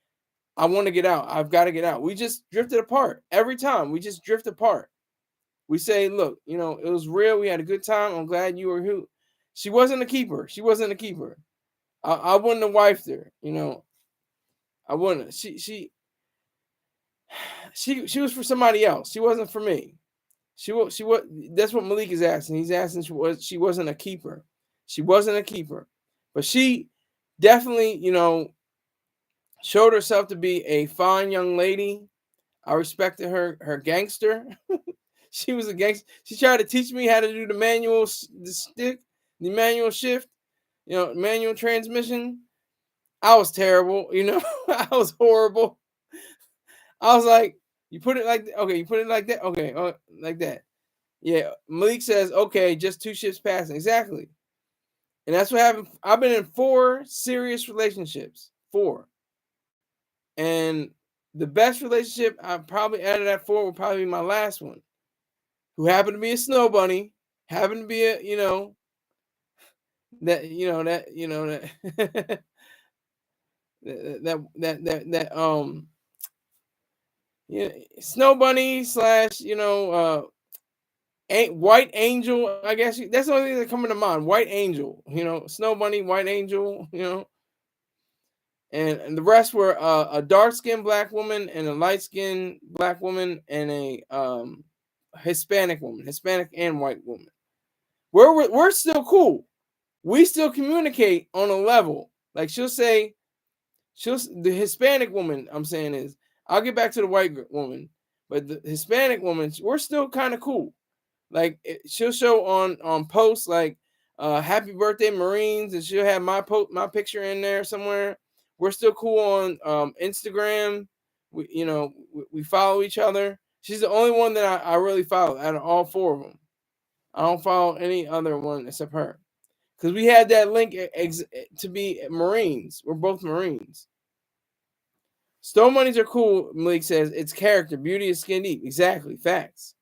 I want to get out. I've got to get out. We just drifted apart every time. We just drift apart. We say, look, it was real. We had a good time. I'm glad you were who. She wasn't a keeper. She wasn't a keeper. I wouldn't have wifed her. I wouldn't. She was for somebody else. She wasn't for me. She was. That's what Malik is asking. He's asking. She wasn't a keeper. She wasn't a keeper, but she definitely, Showed herself to be a fine young lady. I respected her gangster. She was a gangster. She tried to teach me how to do the manual, the stick, the manual shift, manual transmission. I was terrible, I was horrible. I was like, you put it like okay, you put it like that, okay, like that. Yeah, Malik says, okay, just 2 shifts passing. Exactly. And that's what happened. I've been in 4 serious relationships. 4. And the best relationship I probably out of that 4 would probably be my last one, who happened to be a snow bunny, happened to be a, that that yeah, snow bunny slash, white angel. I guess that's the only thing that coming to mind. White angel, snow bunny, white angel, and the rest were a dark skinned black woman and a light skinned black woman and a Hispanic woman, Hispanic and white woman. We're still cool. We still communicate on a level. Like the Hispanic woman, I'm saying, is, I'll get back to the white woman, but the Hispanic woman, we're still kind of cool. Like she'll show on posts like happy birthday Marines, and she'll have my picture in there somewhere. We're still cool on Instagram. We follow each other. She's the only one that I really follow out of all 4 of them. I don't follow any other one except her, because we had that link to be Marines. We're both Marines. Stone monies are cool, Malik says. It's character. Beauty is skin deep. Exactly. Facts.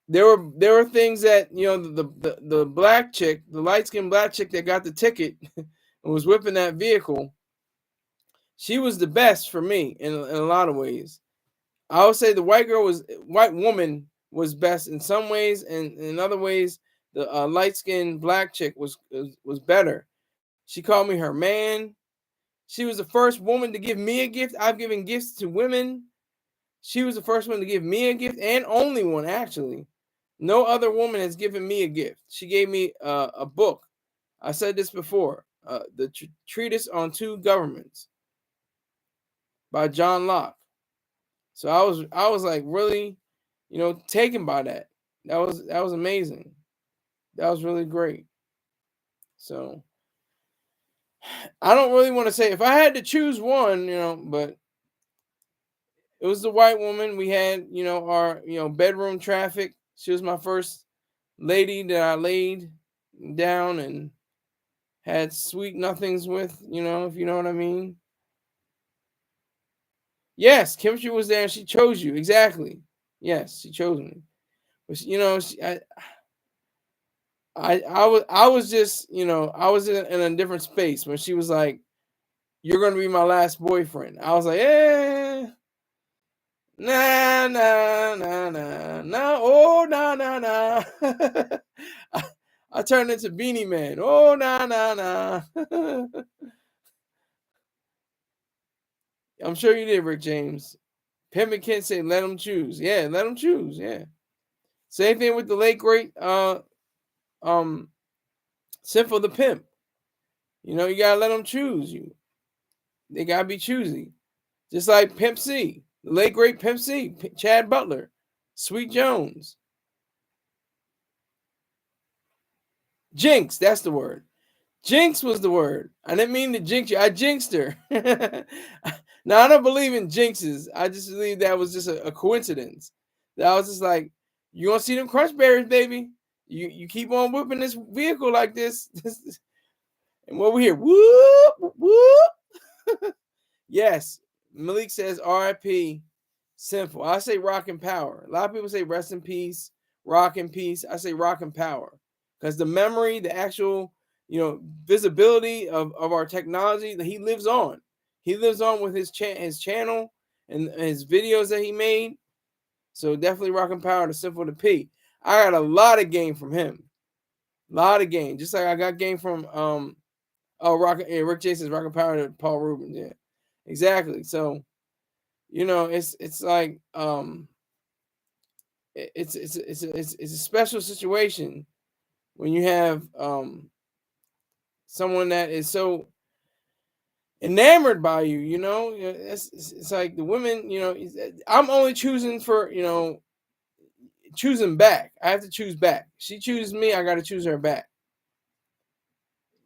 There were things that, the black chick, the light skinned black chick that got the ticket and was whipping that vehicle. She was the best for me in a lot of ways. I would say the white woman was best in some ways, and in other ways, the light skinned black chick was better. She called me her man. She was the first woman to give me a gift. I've given gifts to women. She was the first one to give me a gift, and only one, actually. No other woman has given me a gift. She gave me a book. I said this before. The Treatise on Two Governments by John Locke. So I was like really, taken by that. That was amazing. That was really great. So I don't really want to say if I had to choose one, but it was the white woman. We had, our, bedroom traffic. She was my first lady that I laid down and had sweet nothings with, if you know what I mean. Yes, chemistry was there and she chose you. Exactly. Yes, she chose me. But I was just, I was in a different space when she was like, "You're gonna be my last boyfriend." I was like, nah, nah, nah, nah, nah, oh, nah, nah, nah. I, I turned into Beanie Man. Oh, nah, nah, nah. I'm sure you did, Rick James. Pimp can't say let them choose. Yeah, let them choose. Yeah. Same thing with the late great um Simple the Pimp. You gotta let them choose you. They gotta be choosy. Just like Pimp C, the late great Pimp C, Chad Butler, Sweet Jones. Jinx, that's the word. Jinx was the word. I didn't mean to jinx you. I jinxed her. Now I don't believe in jinxes. I just believe that was just a coincidence. That I was just like, you want to see them crunch berries, baby? You keep on whipping this vehicle like this, and what we hear, whoop whoop. Yes, Malik says R.I.P. Simple. I say rock and power. A lot of people say rest in peace, rock and peace. I say rock and power because the memory, the actual, visibility of our technology, he lives on. He lives on with his channel and his videos that he made. So definitely rock and power to Simple to P. I got a lot of game from him. A lot of game. Just like I got game from Rick Jason's rock and power to Paul Rubens. Yeah. Exactly. So, it's like it's a special situation when you have someone that is so enamored by you. It's like the women. I'm only choosing for choosing back. I have to choose back. She chooses me, I got to choose her back.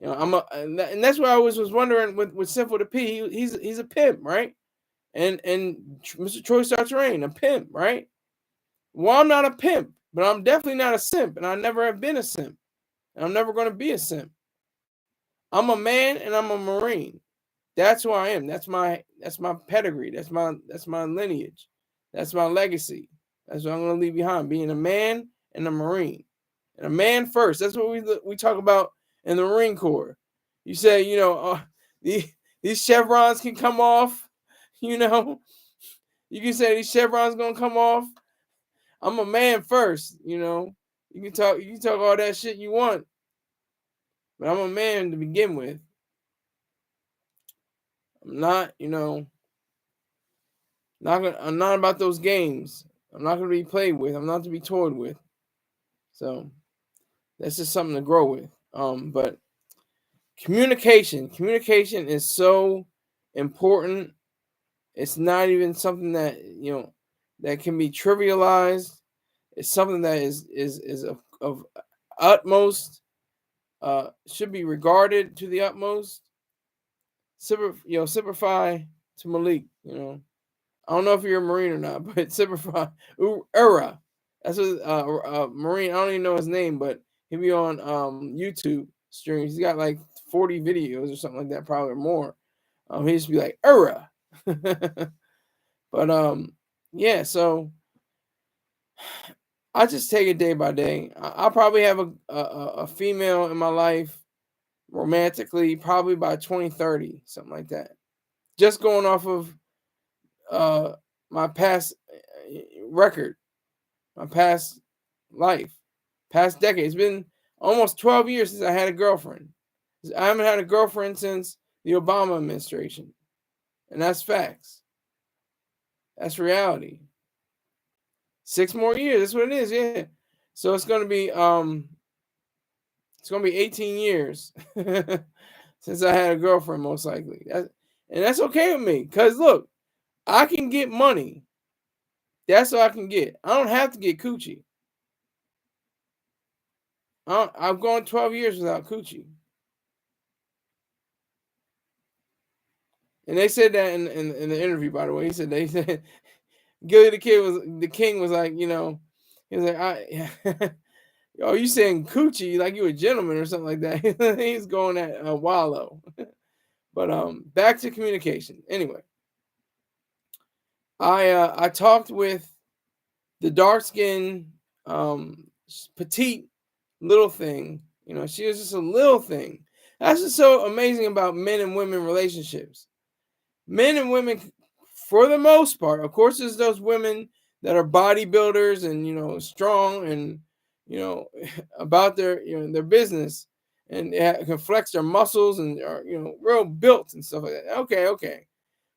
And that's why I was wondering with Simple the P. He's a pimp, right? And Mr. Troy Sarterain, a pimp, right? Well, I'm not a pimp, but I'm definitely not a simp, and I never have been a simp, and I'm never going to be a simp. I'm a man, and I'm a Marine. That's who I am. That's my pedigree. That's my lineage. That's my legacy. That's what I'm going to leave behind: being a man and a Marine, and a man first. That's what we talk about in the Marine Corps. You say, the, these chevrons can come off. You know, you can say these chevrons gonna come off. I'm a man first. You can talk all that shit you want, but I'm a man to begin with. I'm not, I'm not about those games. I'm not gonna be played with. I'm not to be toyed with. So that's just something to grow with. But communication is so important. It's not even something that can be trivialized. It's something that is of utmost should be regarded to the utmost. Simplify to Malik. I don't know if you're a Marine or not, but simplify. Era. That's what Marine. I don't even know his name, but he'll be on YouTube streams. He's got like 40 videos or something like that, probably or more. He used to be like Era. But yeah. So I just take it day by day. I'll probably have a female in my life romantically probably by 2030, something like that. Just going off of uh my past record, my past life, past decade. It's been almost 12 years since I had a girlfriend. I haven't had a girlfriend since the Obama administration. And that's facts. That's reality. 6 more years, that's what it is, yeah. So it's gonna be 18 years since I had a girlfriend, most likely. And that's okay with me. Cause look, I can get money. That's all I can get. I don't have to get coochie. I've gone 12 years without coochie. And they said that in the interview, by the way. They said Gilly the King was like, he was like, oh, you saying coochie like you a gentleman or something like that. He's going at Wallow. But back to communication. Anyway, I talked with the dark skinned petite little thing. She was just a little thing. That's what's so amazing about men and women relationships. Men and women, for the most part, of course, there's those women that are bodybuilders and strong and about their business and they can flex their muscles and are real built and stuff like that. Okay,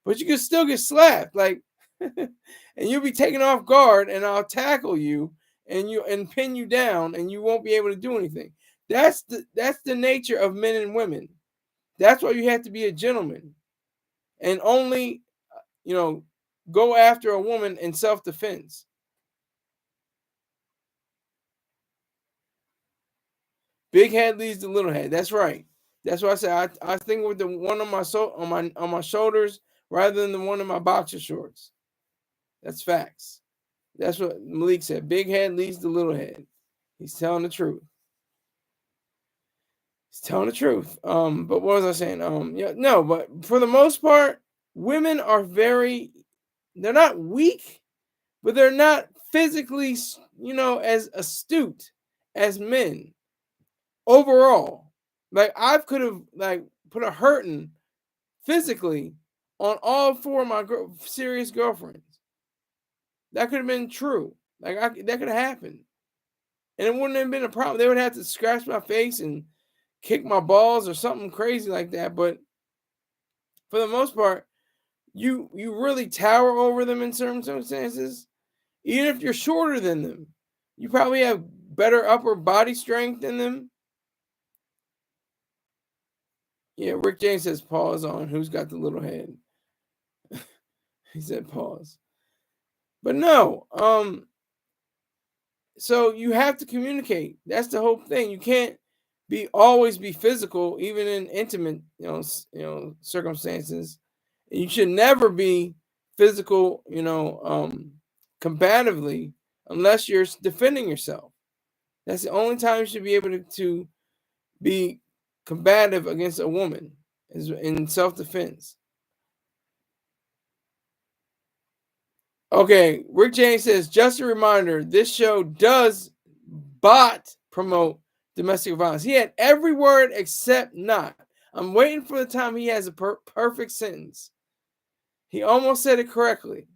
but you can still get slapped like, and you'll be taken off guard, and I'll tackle you and pin you down, and you won't be able to do anything. That's the nature of men and women. That's why you have to be a gentleman and only go after a woman in self-defense. Big head leads to little head. That's right. That's why I say I think with the one on my shoulders rather than the one in my boxer shorts. That's facts. That's what Malik said. Big head leads to little head. He's telling the truth. He's telling the truth. But what was I saying? No, but for the most part, women are they're not weak, but they're not physically, as astute as men overall. Like I could have put a hurting physically on all four of my serious girlfriends. That could have been true. That could have happened, and it wouldn't have been a problem. They would have to scratch my face and kick my balls or something crazy like that. But for the most part, you really tower over them in certain circumstances. Even if you're shorter than them, you probably have better upper body strength than them. Yeah, Rick James says pause on who's got the little head. He said pause. But no, so you have to communicate. That's the whole thing. You can't always be physical, even in intimate, circumstances. You should never be physical, combatively, unless you're defending yourself. That's the only time you should be able to be combative against a woman, is in self-defense. Okay, Rick James says, just a reminder, this show does promote domestic violence. He had every word except not. I'm waiting for the time he has a perfect sentence. He almost said it correctly.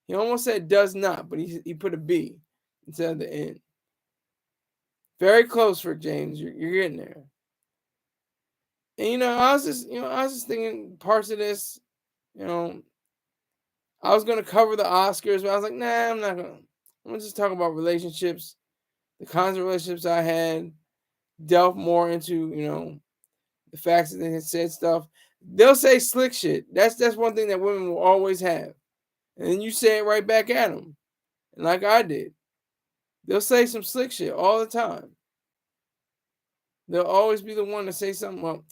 He almost said does not, but he put a B instead of the N. Very close, Rick James. You're getting there. And I was just thinking parts of this, I was gonna cover the Oscars, but I was like, nah, I'm not gonna. I'm gonna just talk about relationships, the kinds of relationships I had, delve more into, the facts that they had said stuff. They'll say slick shit. That's one thing that women will always have. And then you say it right back at them. And like I did. They'll say some slick shit all the time. They'll always be the one to say something. Well,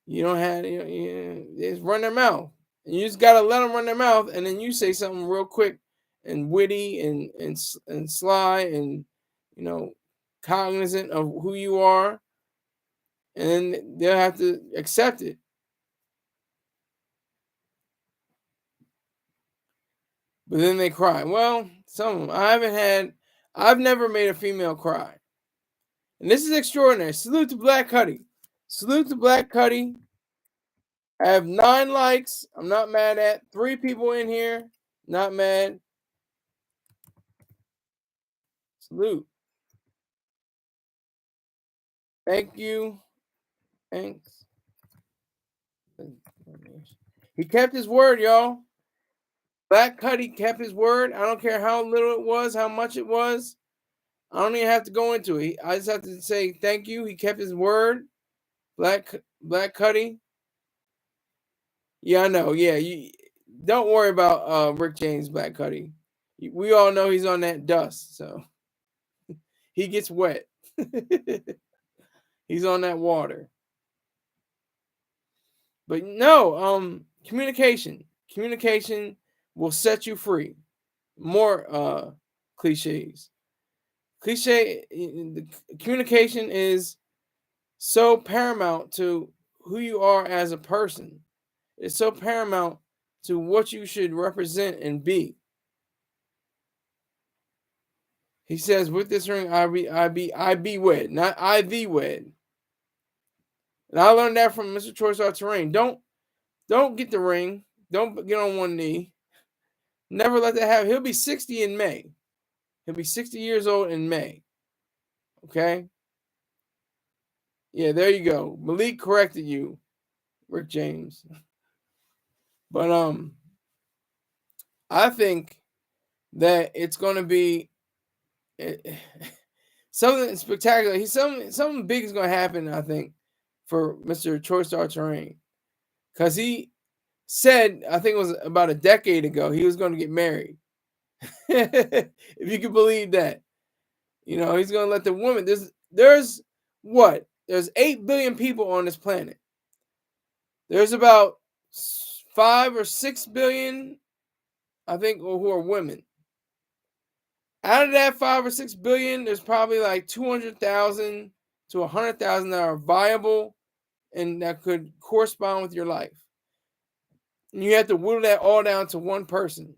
you don't have, they just run their mouth. And you just gotta let them run their mouth, and then you say something real quick and witty and sly and cognizant of who you are, and then they'll have to accept it. But then they cry. Well, some of them. I've never made a female cry. And this is extraordinary. Salute to Black Cuddy. Salute to Black Cuddy. I have 9 likes. I'm not mad at. 3 people in here. Not mad. Salute. Thank you. Thanks. He kept his word, y'all. Black Cuddy kept his word. I don't care how little it was, how much it was. I don't even have to go into it. I just have to say thank you. He kept his word. Black Cuddy. Yeah, I know. Yeah, you don't worry about Rick James, Black Cuddy. We all know he's on that dust, so he gets wet. He's on that water. But no, communication. Communication will set you free. More cliches. Communication is so paramount to who you are as a person. It's so paramount to what you should represent and be. He says, with this ring, I be wed, not I thee wed. And I learned that from Mr. Choice Star Terrain. Don't get the ring. Don't get on one knee. Never let that happen. He'll be 60 in May. He'll be 60 years old in May. Okay? Yeah, there you go. Malik corrected you, Rick James. But I think that it's going to be something spectacular. Something big is going to happen, I think, for Mr. Choice Star Terrain. Because he said, I think it was about a decade ago, he was going to get married. If you can believe that. He's going to let the woman. There's 8 billion people on this planet. There's about 5 or 6 billion, I think, who are women. Out of that 5 or 6 billion, there's probably like 200,000 to 100,000 that are viable and that could correspond with your life. And you have to whittle that all down to one person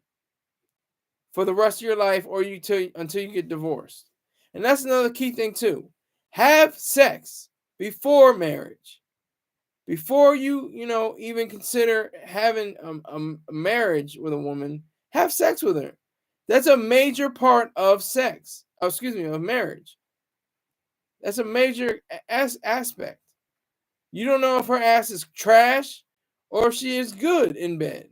for the rest of your life, or until you get divorced. And that's another key thing too. Have sex before marriage. Before you even consider having a marriage with a woman, have sex with her. That's a major part of sex. Of marriage. That's a major aspect. You don't know if her ass is trash or if she is good in bed.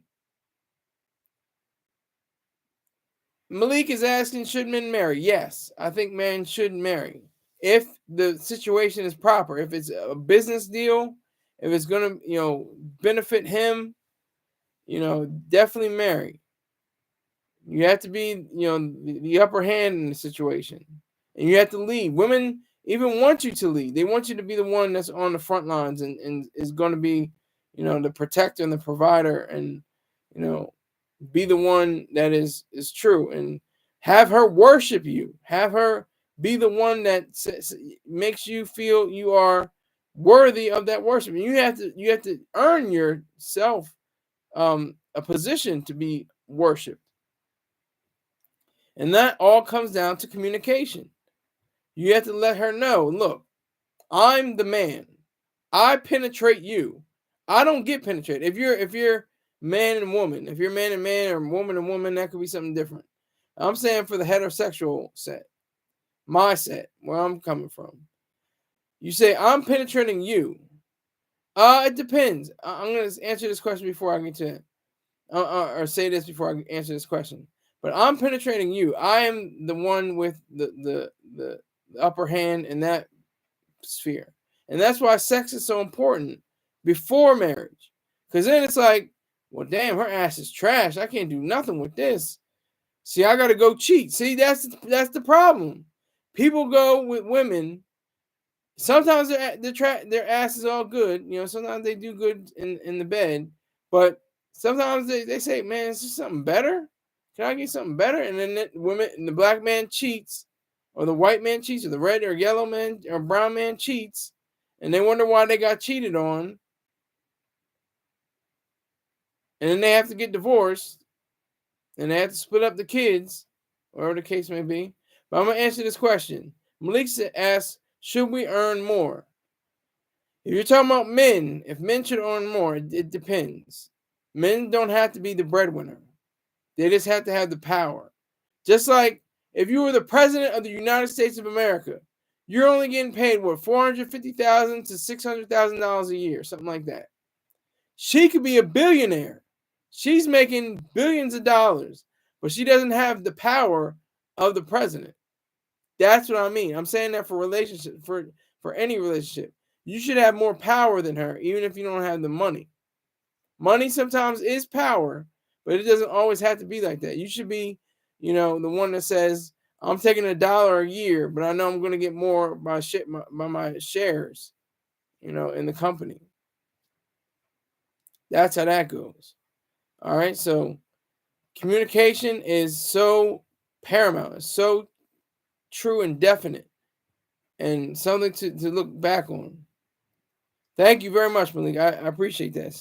Malik is asking, should men marry? Yes, I think men should marry if the situation is proper. If it's a business deal, if it's gonna, benefit him, definitely marry. You have to be, the upper hand in the situation, and you have to lead. Women even want you to lead. They want you to be the one that's on the front lines and is going to be, the protector and the provider, and you know, be the one that is true, and have her worship you. Have her be the one that makes you feel you are worthy of that worship. And you have to earn yourself a position to be worshipped. And that all comes down to communication. You have to let her know, look, I'm the man. I penetrate you. I don't get penetrated. If you're man and woman, if you're man and man or woman and woman, that could be something different. I'm saying for the heterosexual set, my set, where I'm coming from. You say I'm penetrating you. It depends. I'm gonna answer this question before I get to it. Or say this before I answer this question. But I'm penetrating you. I am the one with the upper hand in that sphere, and that's why sex is so important before marriage. Because then it's like, well, damn, her ass is trash. I can't do nothing with this. See, I gotta go cheat. See, that's the problem. People go with women. Sometimes their ass is all good. Sometimes they do good in the bed, but sometimes they say, man, is there something better? Can I get something better? And then the black man cheats, or the white man cheats, or the red or yellow man or brown man cheats, and they wonder why they got cheated on, and then they have to get divorced, and they have to split up the kids, whatever the case may be. But I'm gonna answer this question. Malik asks, should we earn more? If you're talking about men, if men should earn more, it depends. Men don't have to be the breadwinner. They just have to have the power. Just like if you were the president of the United States of America, you're only getting paid what, $450,000 to $600,000 a year, something like that. She could be a billionaire. She's making billions of dollars, but she doesn't have the power of the president. That's what I mean. I'm saying that for relationship, for any relationship. You should have more power than her, even if you don't have the money. Money sometimes is power, but it doesn't always have to be like that. You should be, the one that says, I'm taking $1 a year, but I know I'm going to get more by my shares, in the company. That's how that goes. All right. So communication is so paramount. It's so true and definite, and something to look back on. Thank you very much, Malik. I appreciate that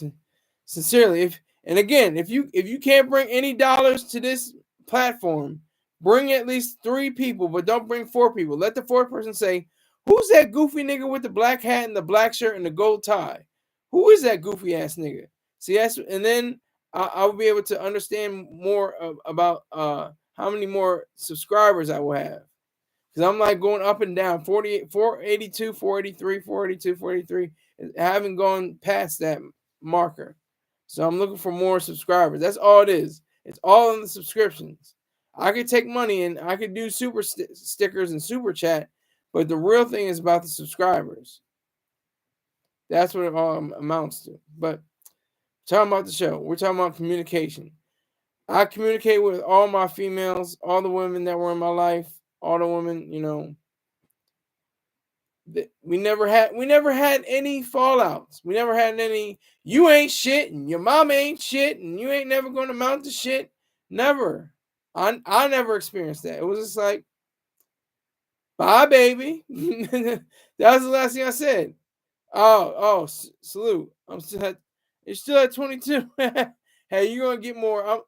sincerely. If you can't bring any dollars to this platform, bring at least 3 people, but don't bring 4 people. Let the 4th person say, "Who's that goofy nigga with the black hat and the black shirt and the gold tie? Who is that goofy ass nigga?" See, and then I'll be able to understand more about how many more subscribers I will have. Because I'm like going up and down, 48, 482, 483, 482, 483. I haven't gone past that marker. So I'm looking for more subscribers. That's all it is. It's all in the subscriptions. I could take money and I could do super stickers and super chat, but the real thing is about the subscribers. That's what it all amounts to. But talking about the show, we're talking about communication. I communicate with all my females, all the women that were in my life, all the women, we never had any fallouts. We never had any, you ain't shit and your mom ain't shit and you ain't never going to amount to shit. Never. I never experienced that. It was just like, bye, baby. That was the last thing I said. Oh, salute. You're still at 22. Hey, you're gonna get more.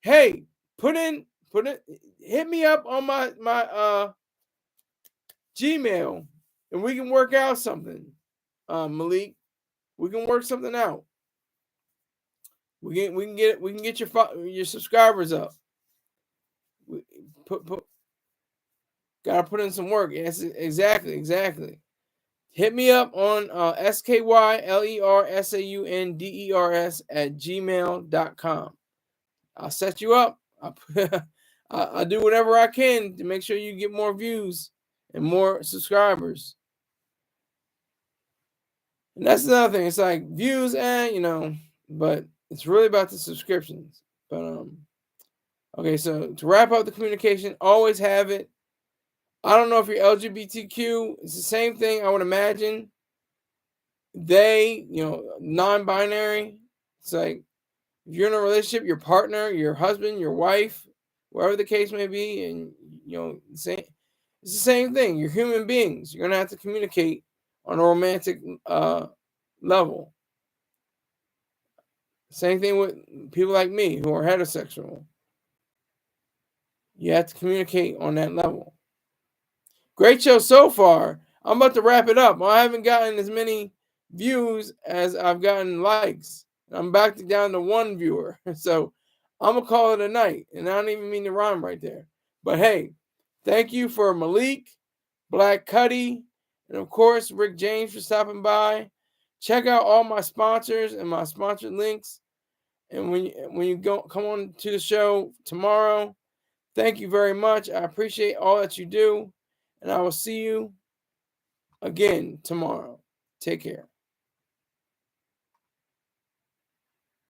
Hey, put in, hit me up on my Gmail, and we can work out something. Malik, we can work something out. We can get your subscribers up. Gotta put in some work. Yes, exactly. Hit me up on SKYLERSAUNDERS@gmail.com. I'll set you up. I'll do whatever I can to make sure you get more views and more subscribers. And that's another thing. It's like views, but it's really about the subscriptions. But okay, so to wrap up the communication, always have it. I don't know if you're LGBTQ. It's the same thing, I would imagine. They, non-binary. It's like if you're in a relationship, your partner, your husband, your wife, whatever the case may be, and it's the same thing. You're human beings. You're gonna have to communicate on a romantic level. Same thing with people like me who are heterosexual. You have to communicate on that level. Great show so far. I'm about to wrap it up. I haven't gotten as many views as I've gotten likes. I'm back down to one viewer. So I'm going to call it a night. And I don't even mean to rhyme right there. But hey, thank you for Malik, Black Cuddy, and of course, Rick James for stopping by. Check out all my sponsors and my sponsored links. And when you come on to the show tomorrow, thank you very much. I appreciate all that you do. And I will see you again tomorrow. Take care.